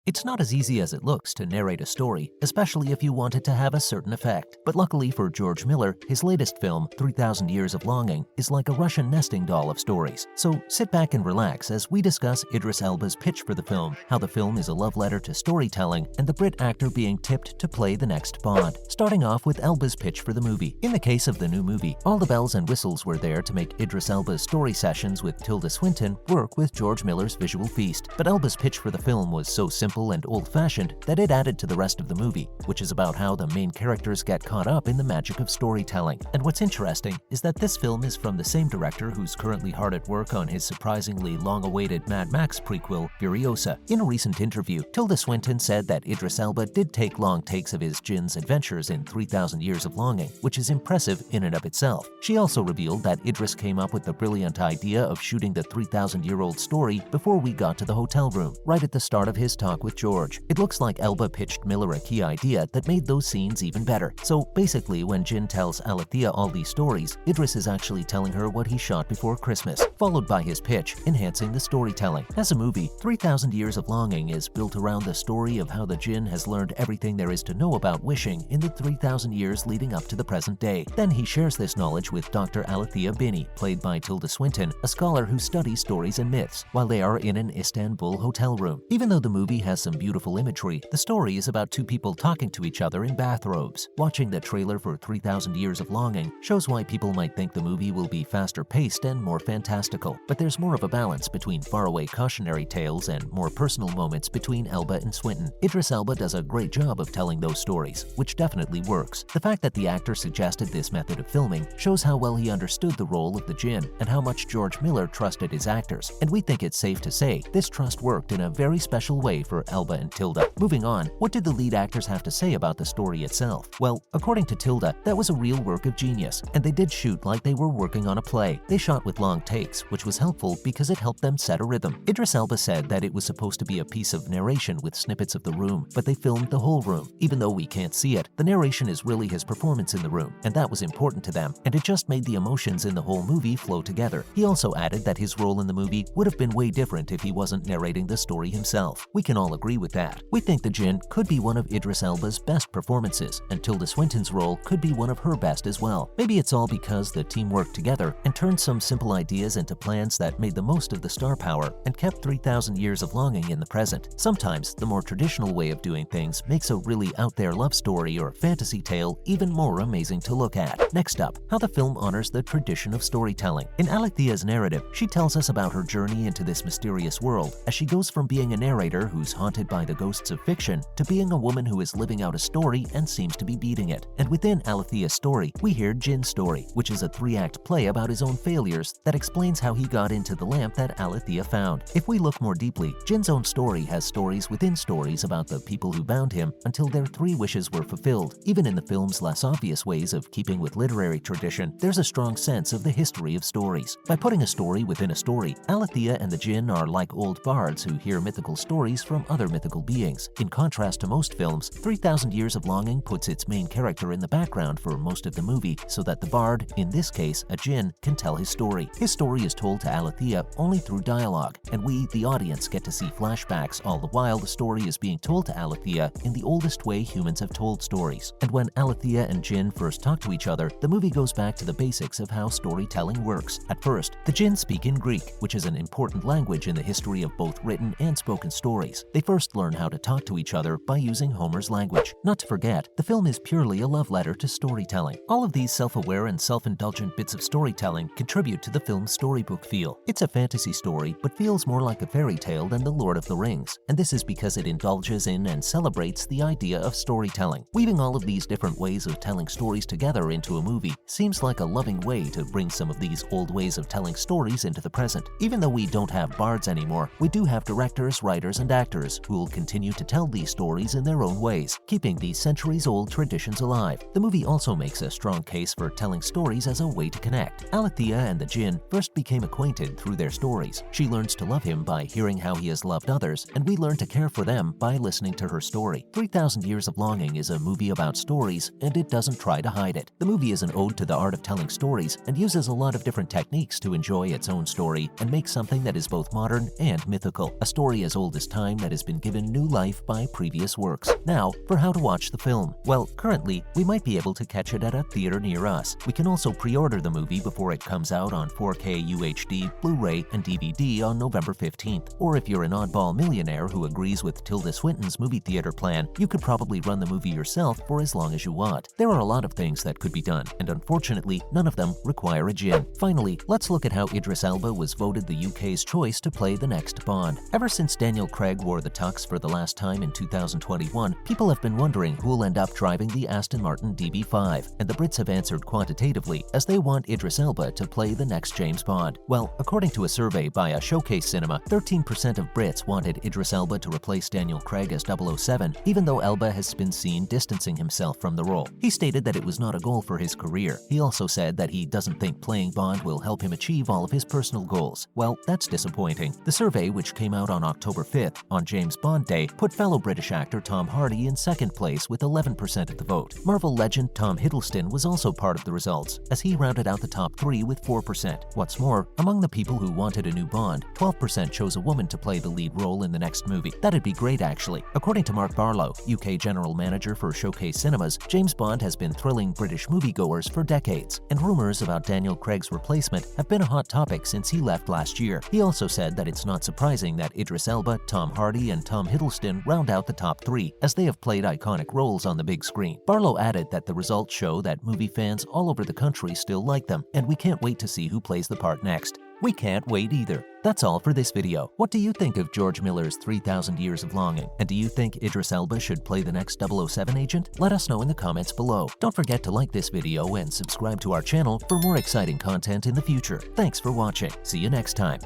It's not as easy as it looks to narrate a story, especially if you want it to have a certain effect. But luckily for George Miller, his latest film, 3,000 Years of Longing, is like a Russian nesting doll of stories. So sit back and relax as we discuss Idris Elba's pitch for the film, how the film is a love letter to storytelling, and the Brit actor being tipped to play the next Bond. Starting off with Elba's pitch for the movie. In the case of the new movie, all the bells and whistles were there to make Idris Elba's story sessions with Tilda Swinton work with George Miller's visual feast. But Elba's pitch for the film was so simple and old-fashioned that it added to the rest of the movie, which is about how the main characters get caught up in the magic of storytelling. And what's interesting is that this film is from the same director who's currently hard at work on his surprisingly long-awaited Mad Max prequel, Furiosa. In a recent interview, Tilda Swinton said that Idris Elba did take long takes of his djinn's adventures in 3,000 Years of Longing, which is impressive in and of itself. She also revealed that Idris came up with the brilliant idea of shooting the 3,000-year-old story before we got to the hotel room, right at the start of his talk with George. It looks like Elba pitched Miller a key idea that made those scenes even better. So basically, when Jin tells Alethea all these stories, Idris is actually telling her what he shot before Christmas, followed by his pitch, enhancing the storytelling. As a movie, 3,000 Years of Longing is built around the story of how the Jin has learned everything there is to know about wishing in the 3,000 years leading up to the present day. Then he shares this knowledge with Dr. Alethea Binney, played by Tilda Swinton, a scholar who studies stories and myths, while they are in an Istanbul hotel room. Even though the movie has some beautiful imagery, the story is about two people talking to each other in bathrobes. Watching the trailer for 3,000 Years of Longing shows why people might think the movie will be faster paced and more fantastical, but there's more of a balance between faraway cautionary tales and more personal moments between Elba and Swinton. Idris Elba does a great job of telling those stories, which definitely works. The fact that the actor suggested this method of filming shows how well he understood the role of the Jinn and how much George Miller trusted his actors, and we think it's safe to say this trust worked in a very special way for Elba and Tilda. Moving on, what did the lead actors have to say about the story itself? Well, according to Tilda, that was a real work of genius, and they did shoot like they were working on a play. They shot with long takes, which was helpful because it helped them set a rhythm. Idris Elba said that it was supposed to be a piece of narration with snippets of the room, but they filmed the whole room. Even though we can't see it, the narration is really his performance in the room, and that was important to them, and it just made the emotions in the whole movie flow together. He also added that his role in the movie would have been way different if he wasn't narrating the story himself. We can all agree with that. We think the Jinn could be one of Idris Elba's best performances, and Tilda Swinton's role could be one of her best as well. Maybe it's all because the team worked together and turned some simple ideas into plans that made the most of the star power and kept 3,000 Years of Longing in the present. Sometimes, the more traditional way of doing things makes a really out-there love story or fantasy tale even more amazing to look at. Next up, how the film honors the tradition of storytelling. In Alethea's narrative, she tells us about her journey into this mysterious world as she goes from being a narrator who's haunted by the ghosts of fiction to being a woman who is living out a story and seems to be beating it. And within Alethea's story, we hear Jin's story, which is a 3-act play about his own failures that explains how he got into the lamp that Alethea found. If we look more deeply, Jin's own story has stories within stories about the people who bound him until their 3 wishes were fulfilled. Even in the film's less obvious ways of keeping with literary tradition, there's a strong sense of the history of stories. By putting a story within a story, Alethea and the Jinn are like old bards who hear mythical stories from other mythical beings. In contrast to most films, 3,000 Years of Longing puts its main character in the background for most of the movie so that the bard, in this case a Jinn, can tell his story. His story is told to Alethea only through dialogue, and we, the audience, get to see flashbacks all the while the story is being told to Alethea in the oldest way humans have told stories. And when Alethea and Jinn first talk to each other, the movie goes back to the basics of how storytelling works. At first, the Jinn speak in Greek, which is an important language in the history of both written and spoken stories. They first learn how to talk to each other by using Homer's language. Not to forget, the film is purely a love letter to storytelling. All of these self-aware and self-indulgent bits of storytelling contribute to the film's storybook feel. It's a fantasy story, but feels more like a fairy tale than The Lord of the Rings, and this is because it indulges in and celebrates the idea of storytelling. Weaving all of these different ways of telling stories together into a movie seems like a loving way to bring some of these old ways of telling stories into the present. Even though we don't have bards anymore, we do have directors, writers, and actors who will continue to tell these stories in their own ways, keeping these centuries-old traditions alive. The movie also makes a strong case for telling stories as a way to connect. Alethea and the Jinn first became acquainted through their stories. She learns to love him by hearing how he has loved others, and we learn to care for them by listening to her story. 3,000 Years of Longing is a movie about stories, and it doesn't try to hide it. The movie is an ode to the art of telling stories and uses a lot of different techniques to enjoy its own story and make something that is both modern and mythical. A story as old as time that that has been given new life by previous works. Now, for how to watch the film. Well, currently, we might be able to catch it at a theater near us. We can also pre-order the movie before it comes out on 4K UHD, Blu-ray, and DVD on November 15th. Or if you're an oddball millionaire who agrees with Tilda Swinton's movie theater plan, you could probably run the movie yourself for as long as you want. There are a lot of things that could be done, and unfortunately, none of them require a gin. Finally, let's look at how Idris Elba was voted the UK's choice to play the next Bond. Ever since Daniel Craig wore the tux for the last time in 2021, people have been wondering who'll end up driving the Aston Martin DB5, and the Brits have answered quantitatively as they want Idris Elba to play the next James Bond. Well, according to a survey by a Showcase Cinema, 13% of Brits wanted Idris Elba to replace Daniel Craig as 007, even though Elba has been seen distancing himself from the role. He stated that it was not a goal for his career. He also said that he doesn't think playing Bond will help him achieve all of his personal goals. Well, that's disappointing. The survey, which came out on October 5th, on James Bond Day, put fellow British actor Tom Hardy in second place with 11% of the vote. Marvel legend Tom Hiddleston was also part of the results, as he rounded out the top 3 with 4%. What's more, among the people who wanted a new Bond, 12% chose a woman to play the lead role in the next movie. That'd be great, actually. According to Mark Barlow, UK general manager for Showcase Cinemas, James Bond has been thrilling British moviegoers for decades, and rumors about Daniel Craig's replacement have been a hot topic since he left last year. He also said that it's not surprising that Idris Elba, Tom Hardy, and Tom Hiddleston round out the top 3, as they have played iconic roles on the big screen. Barlow added that the results show that movie fans all over the country still like them, and we can't wait to see who plays the part next. We can't wait either. That's all for this video. What do you think of George Miller's 3,000 Years of Longing? And do you think Idris Elba should play the next 007 agent? Let us know in the comments below. Don't forget to like this video and subscribe to our channel for more exciting content in the future. Thanks for watching. See you next time.